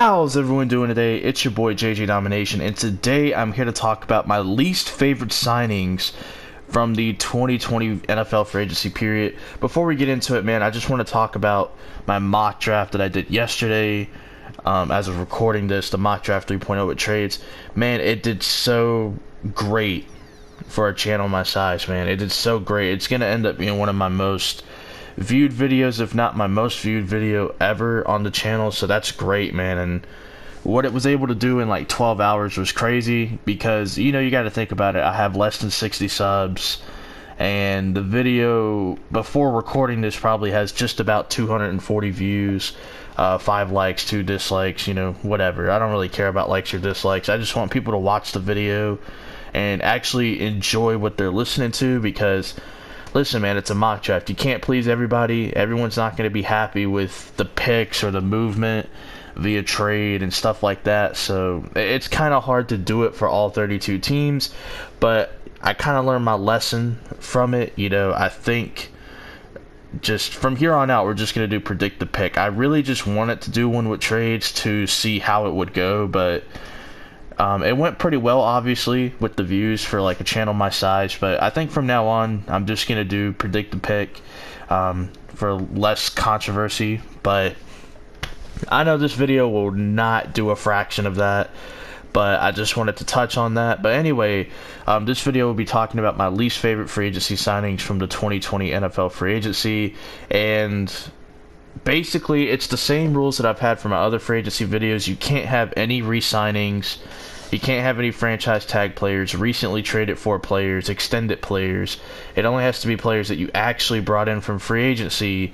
How's everyone doing today? It's your boy JJ Domination, and today I'm here to talk about my least favorite signings from the 2020 NFL free agency period. Before we get into it, man, I just want to talk about my mock draft that I did yesterday. As of recording this, the mock draft 3.0 with trades, man, it did so great for a channel my size, man. It did so great. It's gonna end up being one of my most viewed videos, if not my most viewed video ever on the channel, so that's great, man. And what it was able to do in like 12 hours was crazy, because you got to think about it. I have less than 60 subs, and the video before recording this probably has just about 240 views, 5 likes, 2 dislikes, whatever. I don't really care about likes or dislikes. I just want people to watch the video and actually enjoy what they're listening to, because listen, man, it's a mock draft. You can't please everybody. Everyone's not going to be happy with the picks or the movement via trade and stuff like that. So it's kind of hard to do it for all 32 teams. But I kind of learned my lesson from it. I think just from here on out, we're just going to do predict the pick. I really just wanted to do one with trades to see how it would go, but it went pretty well, obviously, with the views for like a channel my size. But I think from now on, I'm just gonna do predict the pick for less controversy. But I know this video will not do a fraction of that, but I just wanted to touch on that. But anyway, this video will be talking about my least favorite free agency signings from the 2020 NFL free agency, and basically it's the same rules that I've had for my other free agency videos. You can't have any re-signings, you can't have any franchise tag players, recently traded for players, extended players. It only has to be players that you actually brought in from free agency,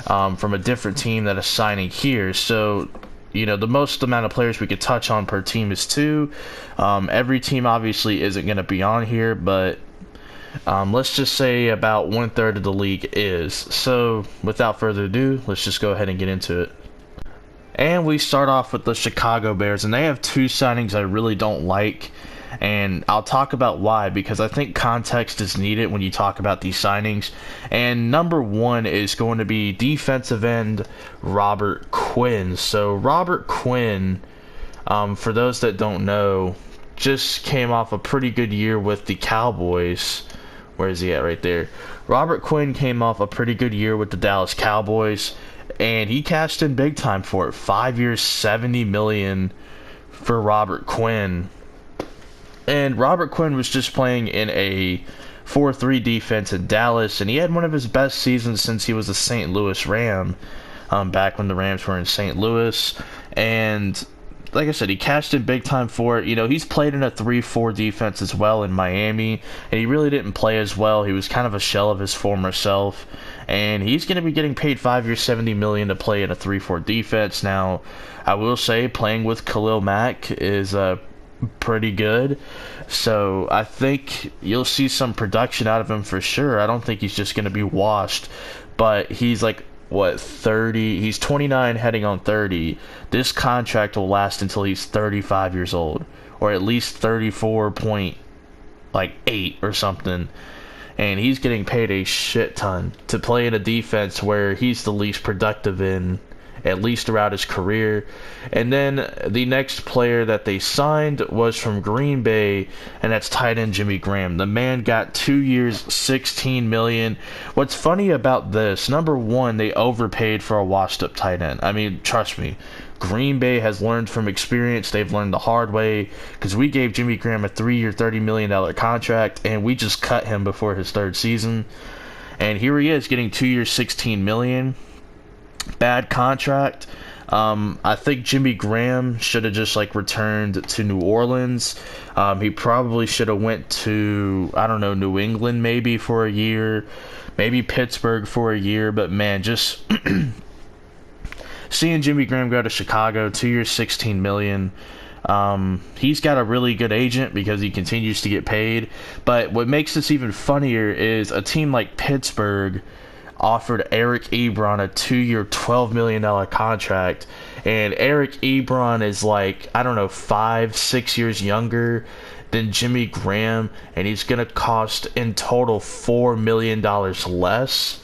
from a different team that is signing here. So the most amount of players we could touch on per team is 2. Every team obviously isn't going to be on here, but let's just say about 1/3 of the league is. So without further ado, let's just go ahead and get into it. And we start off with the Chicago Bears, and they have 2 signings I really don't like, and I'll talk about why, because I think context is needed when you talk about these signings. And number 1 is going to be defensive end Robert Quinn. So Robert Quinn, for those that don't know, just came off a pretty good year with the Cowboys. Where is he at? Right there. Robert Quinn came off a pretty good year with the Dallas Cowboys, and he cashed in big time for it. 5 years, $70 million for Robert Quinn. And Robert Quinn was just playing in a 4-3 defense in Dallas, and he had one of his best seasons since he was a St. Louis Ram, back when the Rams were in St. Louis. And like I said, he cashed in big time for it. He's played in a 3-4 defense as well in Miami, and he really didn't play as well. He was kind of a shell of his former self, and he's going to be getting paid 5 years, $70 million to play in a 3-4 defense. Now, I will say playing with Khalil Mack is pretty good, so I think you'll see some production out of him for sure. I don't think he's just going to be washed, but he's like, 30? He's 29 heading on 30. This contract will last until he's 35 years old, or at least 34.8 or something. And he's getting paid a shit ton to play in a defense where he's the least productive in, at least throughout his career. And then the next player that they signed was from Green Bay, and that's tight end Jimmy Graham. The man got 2 years, $16 million. What's funny about this, number 1, they overpaid for a washed-up tight end. I mean, trust me, Green Bay has learned from experience. They've learned the hard way, because we gave Jimmy Graham a 3-year, $30 million contract, and we just cut him before his 3rd season. And here he is getting 2 years, $16 million. Bad contract. I think Jimmy Graham should have just returned to New Orleans. He probably should have went to, I don't know, New England maybe for a year, maybe Pittsburgh for a year. But man, just seeing Jimmy Graham go to Chicago, 2 years, $16 million. He's got a really good agent because he continues to get paid. But what makes this even funnier is a team like Pittsburgh offered Eric Ebron a 2-year, $12 million contract, and Eric Ebron is 5-6 years younger than Jimmy Graham, and he's going to cost in total $4 million less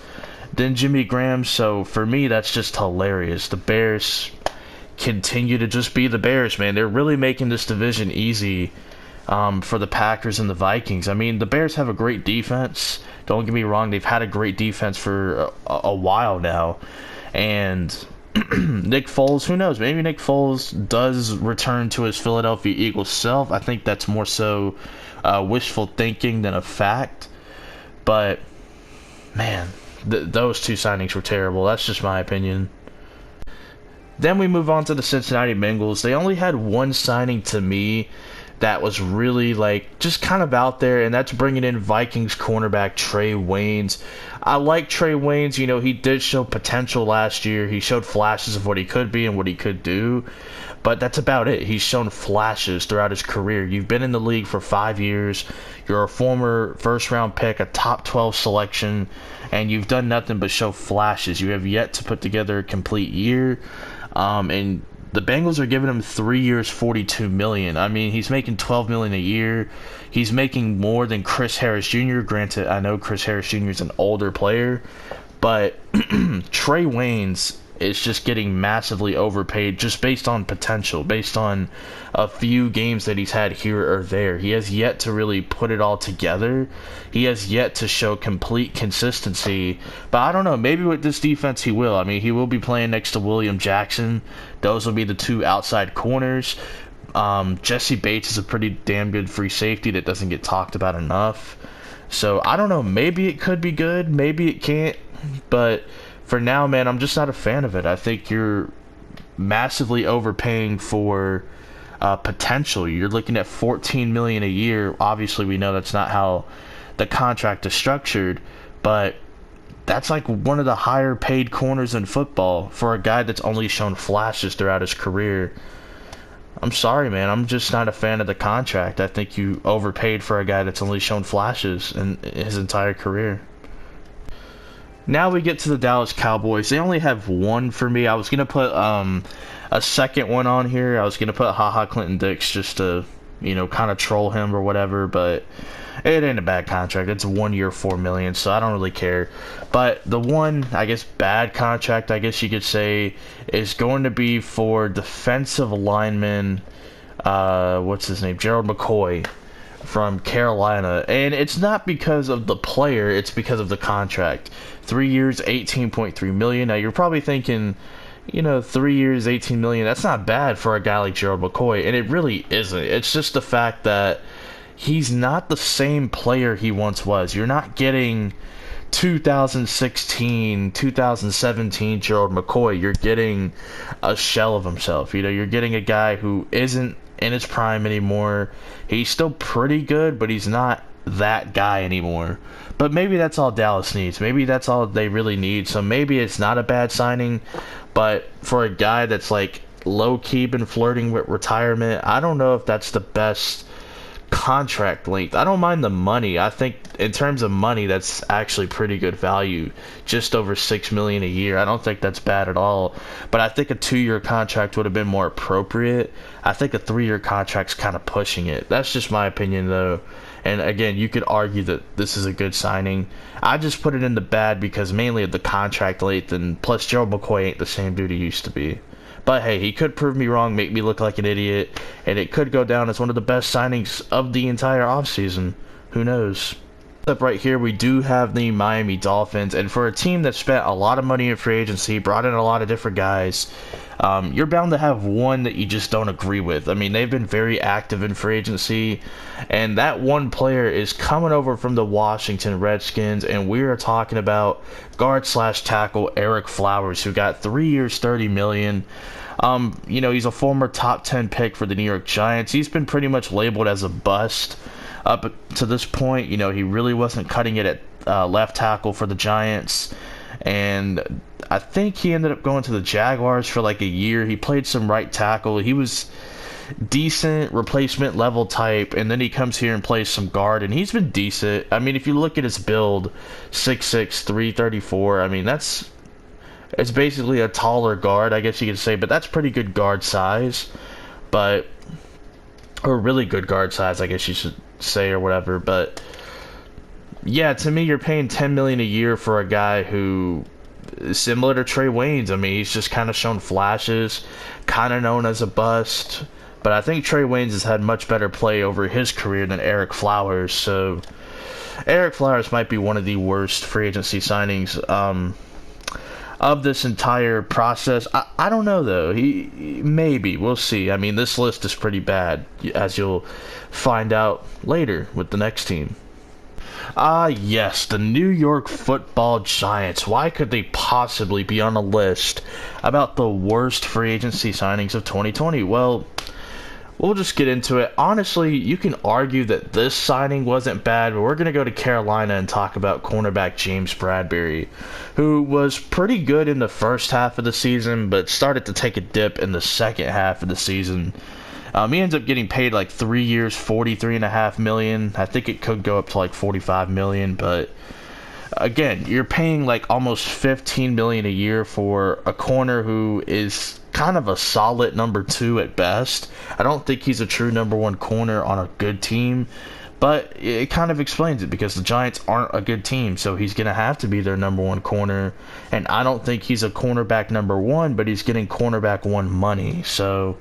than Jimmy Graham. So for me, that's just hilarious. The Bears continue to just be the Bears, man. They're really making this division easy for the Packers and the Vikings. I mean, the Bears have a great defense. Don't get me wrong, they've had a great defense for a while now. And Nick Foles, who knows? Maybe Nick Foles does return to his Philadelphia Eagles self. I think that's more so wishful thinking than a fact. But, man, those two signings were terrible. That's just my opinion. Then we move on to the Cincinnati Bengals. They only had one signing to me that was really like just kind of out there, and that's bringing in Vikings cornerback Trey Waynes. I like Trey Waynes. You know, he did show potential last year. He showed flashes of what he could be and what he could do, but that's about it. He's shown flashes throughout his career. You've been in the league for 5 years. You're a former first-round pick, a top 12 selection, and you've done nothing but show flashes. You have yet to put together a complete year, and the Bengals are giving him 3 years, $42 million. I mean, he's making $12 million a year. He's making more than Chris Harris Jr. Granted, I know Chris Harris Jr. is an older player, but Trey Waynes is just getting massively overpaid just based on potential, based on a few games that he's had here or there. He has yet to really put it all together. He has yet to show complete consistency. But I don't know, maybe with this defense he will. I mean, he will be playing next to William Jackson. Those will be the two outside corners. Jesse Bates is a pretty damn good free safety that doesn't get talked about enough. So I don't know, maybe it could be good, maybe it can't, but for now, man, I'm just not a fan of it. I think you're massively overpaying for potential. You're looking at $14 million a year. Obviously, we know that's not how the contract is structured, but that's like one of the higher paid corners in football for a guy that's only shown flashes throughout his career. I'm sorry, man. I'm just not a fan of the contract. I think you overpaid for a guy that's only shown flashes in his entire career. Now we get to the Dallas Cowboys. They only have one for me. I was going to put a second one on here. I was going to put HaHa Clinton Dix just to, you know, kind of troll him or whatever, but it ain't a bad contract. It's 1 year, $4 million, so I don't really care. But the one, I guess, bad contract, I guess you could say, is going to be for defensive lineman, what's his name, Gerald McCoy from Carolina. And it's not because of the player, it's because of the contract. 3 years, $18.3 million. Now you're probably thinking, you know, 3 years, $18 million, that's not bad for a guy like Gerald McCoy, and it really isn't. It's just the fact that he's not the same player he once was. You're not getting 2016, 2017 Gerald McCoy. You're getting a shell of himself. You know, you're getting a guy who isn't in his prime anymore. He's still pretty good, but he's not that guy anymore. But maybe that's all Dallas needs. Maybe that's all they really need. So maybe it's not a bad signing, but for a guy that's like low-key been flirting with retirement, I don't know if that's the best contract length. I don't mind the money. I think in terms of money, that's actually pretty good value. Just over $6 million a year. I don't think that's bad at all. But I think a 2-year contract would have been more appropriate. I think a 3-year contract's kind of pushing it. That's just my opinion, though. And again, you could argue that this is a good signing. I just put it in the bad because mainly of the contract length, and plus Gerald McCoy ain't the same dude he used to be. But hey, he could prove me wrong, make me look like an idiot, and it could go down as one of the best signings of the entire offseason. Who knows? Up right here, we do have the Miami Dolphins, and for a team that spent a lot of money in free agency, brought in a lot of different guys, you're bound to have one that you just don't agree with. I mean, they've been very active in free agency, and that one player is coming over from the Washington Redskins, and we are talking about guard/tackle Eric Flowers, who got 3 years, $30 million. You know, he's a former top 10 pick for the New York Giants. He's been pretty much labeled as a bust up to this point. You know, he really wasn't cutting it at left tackle for the Giants, and I think he ended up going to the Jaguars for like a year. He played some right tackle. He was decent replacement level type, and then he comes here and plays some guard, and he's been decent. I mean, if you look at his build, 6'6", 334, I mean, it's basically a taller guard, I guess you could say, but that's pretty good guard size, or really good guard size, I guess you should say, or whatever. But yeah, to me, you're paying $10 million a year for a guy who similar to Trey Waynes. I mean, he's just kind of shown flashes, kind of known as a bust. But I think Trey Waynes has had much better play over his career than Eric Flowers. So Eric Flowers might be one of the worst free agency signings of this entire process. I don't know, though. Maybe. We'll see. I mean, this list is pretty bad, as you'll find out later with the next team. Yes, the New York Football Giants. Why could they possibly be on a list about the worst free agency signings of 2020? Well, we'll just get into it. Honestly, you can argue that this signing wasn't bad, but we're going to go to Carolina and talk about cornerback James Bradberry, who was pretty good in the first half of the season, but started to take a dip in the second half of the season. He ends up getting paid like 3 years, $43.5 million. I think it could go up to like $45 million, but again, you're paying like almost $15 million a year for a corner who is kind of a solid number 2 at best. I don't think he's a true number 1 corner on a good team, but it kind of explains it because the Giants aren't a good team, so he's going to have to be their number 1 corner, and I don't think he's a cornerback number 1, but he's getting cornerback 1 money, so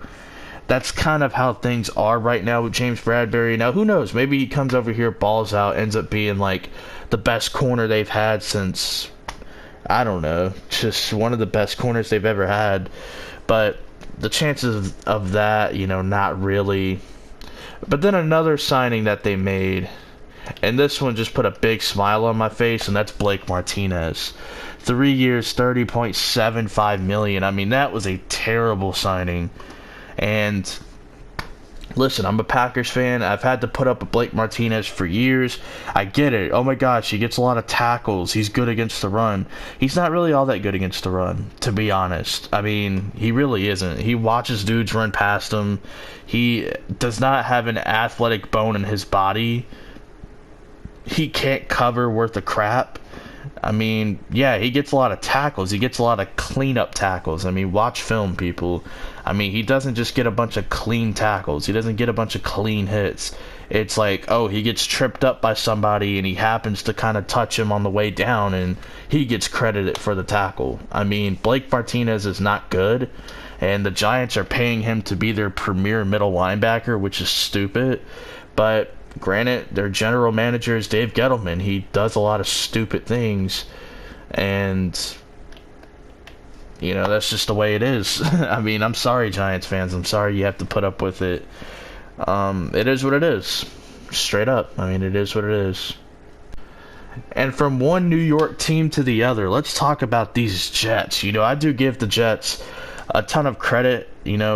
that's kind of how things are right now with James Bradberry. Now, who knows? Maybe he comes over here, balls out, ends up being like the best corner they've had since, I don't know, just one of the best corners they've ever had. But the chances of that, not really. But then another signing that they made, and this one just put a big smile on my face, and that's Blake Martinez. 3 years, $30.75 million. I mean, that was a terrible signing. And listen, I'm a Packers fan. I've had to put up with Blake Martinez for years. I get it. Oh my gosh, he gets a lot of tackles. He's good against the run. He's not really all that good against the run, to be honest. I mean, he really isn't. He watches dudes run past him. He does not have an athletic bone in his body. He can't cover worth of crap. I mean, yeah, he gets a lot of tackles. He gets a lot of cleanup tackles. I mean, watch film, people. I mean, he doesn't just get a bunch of clean tackles. He doesn't get a bunch of clean hits. It's like, oh, he gets tripped up by somebody and he happens to kind of touch him on the way down and he gets credited for the tackle. I mean, Blake Martinez is not good, and the Giants are paying him to be their premier middle linebacker, which is stupid. But granted, their general manager is Dave Gettleman. He does a lot of stupid things, and that's just the way it is. I mean, I'm sorry, Giants fans. I'm sorry you have to put up with it. It is what it is. Straight up. I mean, it is what it is. And from one New York team to the other, let's talk about these Jets. I do give the Jets a ton of credit,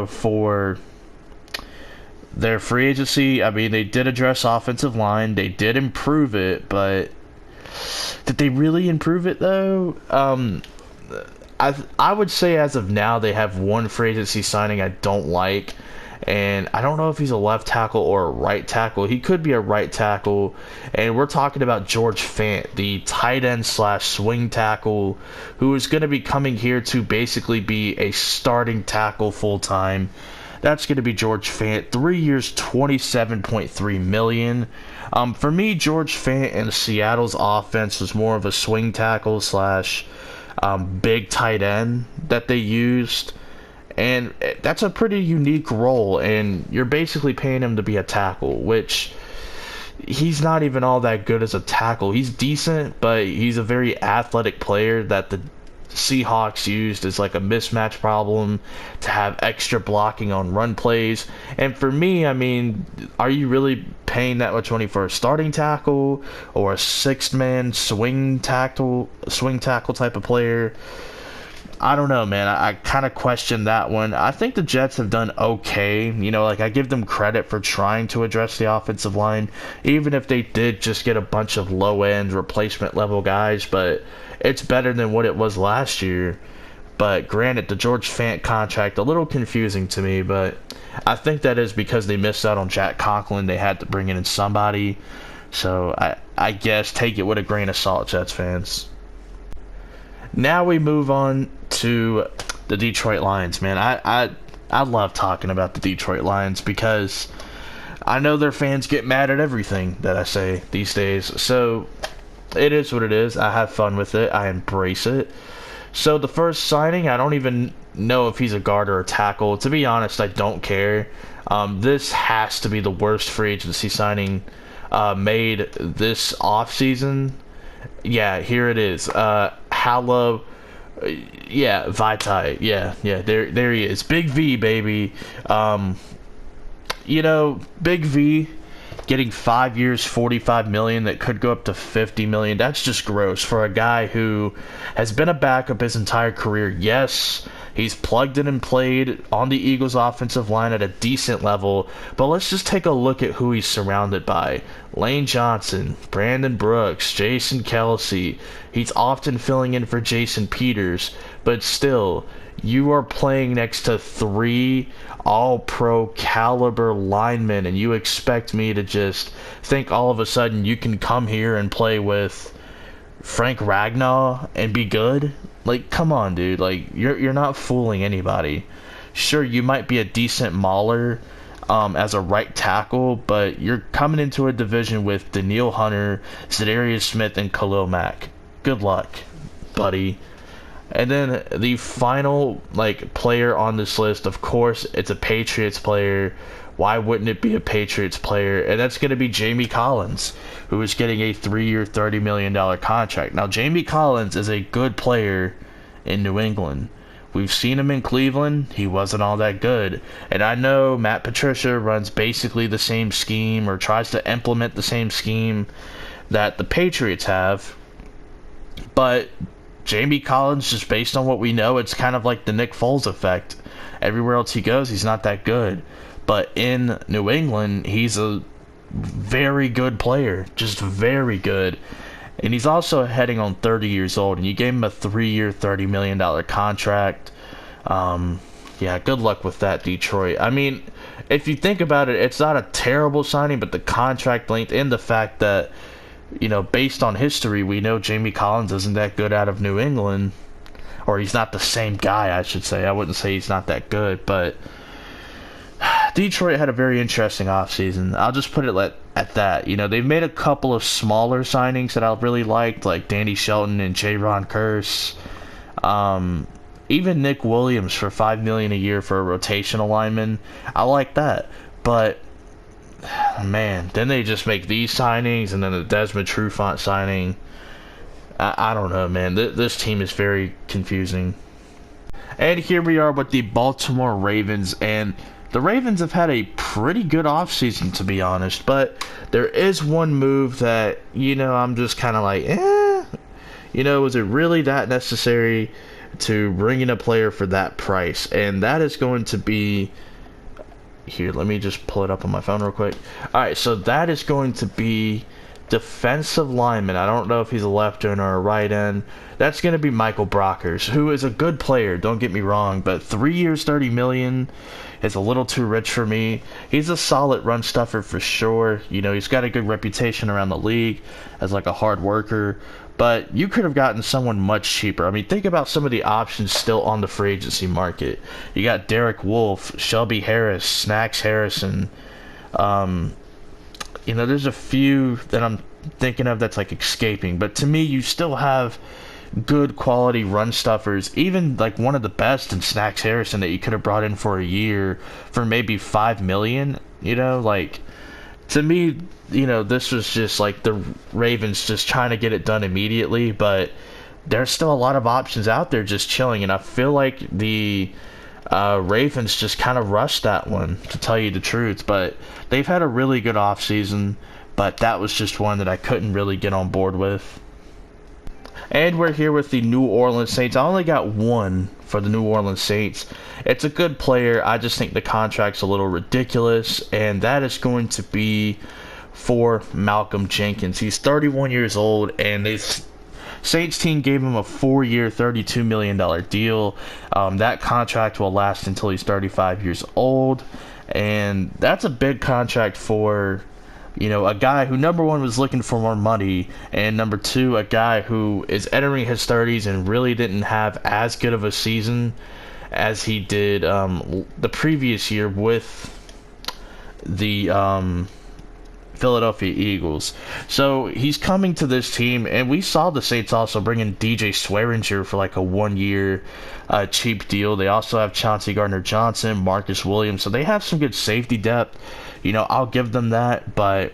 for their free agency. I mean, they did address offensive line. They did improve it, but did they really improve it, though? I would say as of now they have one free agency signing I don't like, and I don't know if he's a left tackle or a right tackle. He could be a right tackle, and we're talking about George Fant, the tight end / swing tackle, who is going to be coming here to basically be a starting tackle full-time. That's going to be George Fant. 3 years, $27.3 million. For me, George Fant in Seattle's offense was more of a swing tackle / big tight end that they used. And that's a pretty unique role, and you're basically paying him to be a tackle, which he's not even all that good as a tackle. He's decent, but he's a very athletic player that the Seahawks used as like a mismatch problem to have extra blocking on run plays. And for me, I mean, are you really paying that much money for a starting tackle or a sixth-man swing tackle type of player? I don't know, man. I kind of question that one. I think the Jets have done okay. I give them credit for trying to address the offensive line, even if they did just get a bunch of low-end replacement-level guys, but it's better than what it was last year. But granted, the George Fant contract, a little confusing to me, but I think that is because they missed out on Jack Conklin. They had to bring in somebody. So I guess take it with a grain of salt, Jets fans. Now we move on to the Detroit Lions, man. I love talking about the Detroit Lions because I know their fans get mad at everything that I say these days. So it is what it is. I have fun with it. I embrace it. So the first signing, I don't even know if he's a guard or a tackle. To be honest, I don't care. This has to be the worst free agency signing made this offseason. Yeah, here it is. Hala, yeah, Vitae. Yeah, there he is. Big V, baby. Big V getting 5 years, 45 million that could go up to 50 million. That's just gross for a guy who has been a backup his entire career. Yes, he's plugged in and played on the Eagles offensive line at a decent level, but let's just take a look at who he's surrounded by. Lane Johnson, Brandon Brooks, Jason Kelsey. He's often filling in for Jason Peters, but still, you are playing next to 3 all-pro caliber linemen, and you expect me to just think all of a sudden you can come here and play with Frank Ragnow and be good? Like, come on, dude. Like, you're not fooling anybody. Sure, you might be a decent mauler as a right tackle, but you're coming into a division with Danielle Hunter, Za'Darius Smith, and Khalil Mack. Good luck, buddy. And then the final player on this list, of course, it's a Patriots player. Why wouldn't it be a Patriots player? And that's going to be Jamie Collins, who is getting a 3-year, $30 million contract. Now, Jamie Collins is a good player in New England. We've seen him in Cleveland. He wasn't all that good. And I know Matt Patricia runs basically the same scheme or tries to implement the same scheme that the Patriots have. But Jamie Collins, just based on what we know, it's kind of like the Nick Foles effect. Everywhere else he goes, he's not that good. But in New England, he's a very good player. Just very good. And he's also heading on 30 years old. And you gave him a 3-year, $30 million contract. Yeah, good luck with that, Detroit. I mean, if you think about it, it's not a terrible signing, but the contract length and the fact that, based on history, we know Jamie Collins isn't that good out of New England. Or he's not the same guy, I should say. I wouldn't say he's not that good, but Detroit had a very interesting offseason. I'll just put it at that. They've made a couple of smaller signings that I really liked, like Danny Shelton and Jaron Kearse. Even Nick Williams for $5 million a year for a rotational lineman. I like that. But man, then they just make these signings, and then the Desmond Trufant signing. I don't know, man. This team is very confusing. And here we are with the Baltimore Ravens, and the Ravens have had a pretty good offseason, to be honest, but there is one move that, I'm just kind of like, was it really that necessary to bring in a player for that price? And that is going to be, here, let me just pull it up on my phone real quick. Alright, so that is going to be defensive lineman. I don't know if he's a left end or a right end. That's going to be Michael Brockers, who is a good player, don't get me wrong, but 3 years, $30 million is a little too rich for me. He's a solid run stuffer for sure. He's got a good reputation around the league as a hard worker, but you could have gotten someone much cheaper. I mean, think about some of the options still on the free agency market. You got Derek Wolfe, Shelby Harris, Snacks Harrison. There's a few that I'm thinking of that's escaping, but to me, you still have good quality run stuffers, even one of the best in Snacks Harrison that you could have brought in for a year for maybe $5 million. To me, this was just the Ravens just trying to get it done immediately, but there's still a lot of options out there just chilling, and I feel like the Ravens just kind of rushed that one, to tell you the truth. But they've had a really good offseason, but that was just one that I couldn't really get on board with. And we're here with the New Orleans Saints. I only got one for the New Orleans Saints. It's a good player. I just think the contract's a little ridiculous, and that is going to be for Malcolm Jenkins. He's 31 years old, and this Saints team gave him a 4-year, $32 million deal. That contract will last until he's 35 years old, and that's a big contract for a guy who, number one, was looking for more money, and number two, a guy who is entering his 30s and really didn't have as good of a season as he did the previous year with the Philadelphia Eagles. So he's coming to this team, and we saw the Saints also bring in DJ Swearinger for like a 1-year cheap deal. They also have Chauncey Gardner-Johnson, Marcus Williams, so they have some good safety depth. You know, I'll give them that, but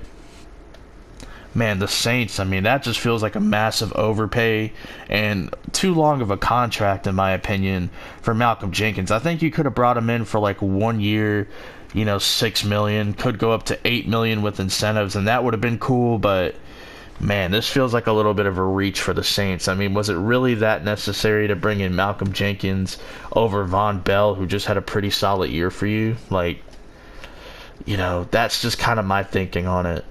man, the Saints, I mean, that just feels like a massive overpay and too long of a contract, in my opinion, for Malcolm Jenkins. I think you could have brought him in for like 1 year, you know, $6 million, could go up to $8 million with incentives, and that would have been cool, but man, this feels like a little bit of a reach for the Saints. I mean, was it really that necessary to bring in Malcolm Jenkins over Von Bell, who just had a pretty solid year for you? Like, you know, that's just kind of my thinking on it.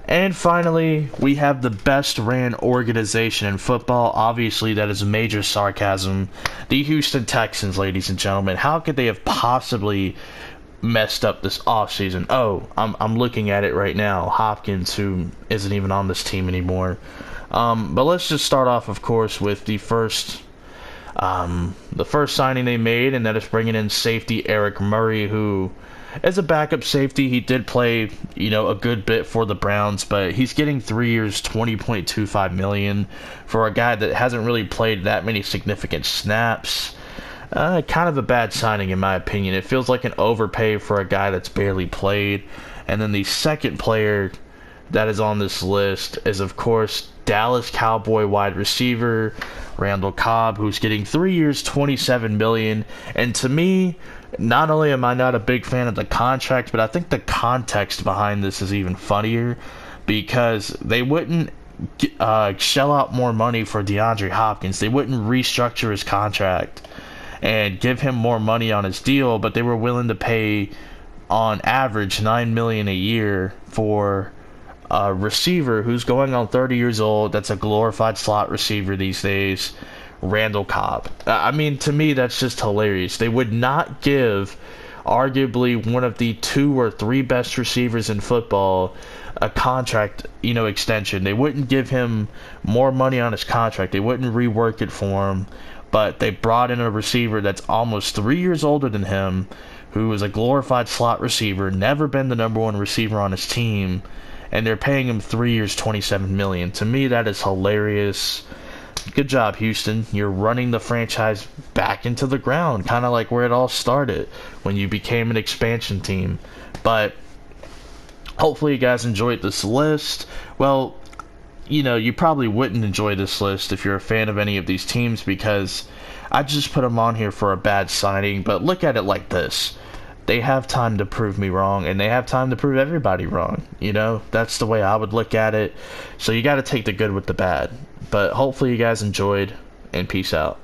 And finally, we have the best ran organization in football. Obviously, that is major sarcasm. The Houston Texans, ladies and gentlemen. How could they have possibly messed up this offseason? Oh, I'm looking at it right now. Hopkins, who isn't even on this team anymore. But let's just start off, of course, with the first signing they made, and that is bringing in safety Eric Murray, who, as a backup safety, he did play, you know, a good bit for the Browns, but he's getting 3 years, $20.25 million for a guy that hasn't really played that many significant snaps. Kind of a bad signing, in my opinion. It feels like an overpay for a guy that's barely played. And then the second player that is on this list is, of course, Dallas Cowboy wide receiver Randall Cobb, who's getting 3 years, $27 million. And to me, not only am I not a big fan of the contract, but I think the context behind this is even funnier, because they wouldn't shell out more money for DeAndre Hopkins. They wouldn't restructure his contract and give him more money on his deal, but they were willing to pay on average $9 million a year for a receiver who's going on 30 years old. That's a glorified slot receiver these days, Randall Cobb. I mean, to me, that's just hilarious. They would not give arguably one of the 2 or 3 best receivers in football a contract, you know, extension. They wouldn't give him more money on his contract. They wouldn't rework it for him. But they brought in a receiver that's almost 3 years older than him, who is a glorified slot receiver, never been the number 1 receiver on his team, and they're paying him 3 years, $27 million. To me, that is hilarious. Good job, Houston. You're running the franchise back into the ground, kind of like where it all started when you became an expansion team. But hopefully you guys enjoyed this list. Well, you know, you probably wouldn't enjoy this list if you're a fan of any of these teams, because I just put them on here for a bad signing. But look at it like this. They have time to prove me wrong, and they have time to prove everybody wrong. You know, that's the way I would look at it. So you got to take the good with the bad. But hopefully you guys enjoyed, and peace out.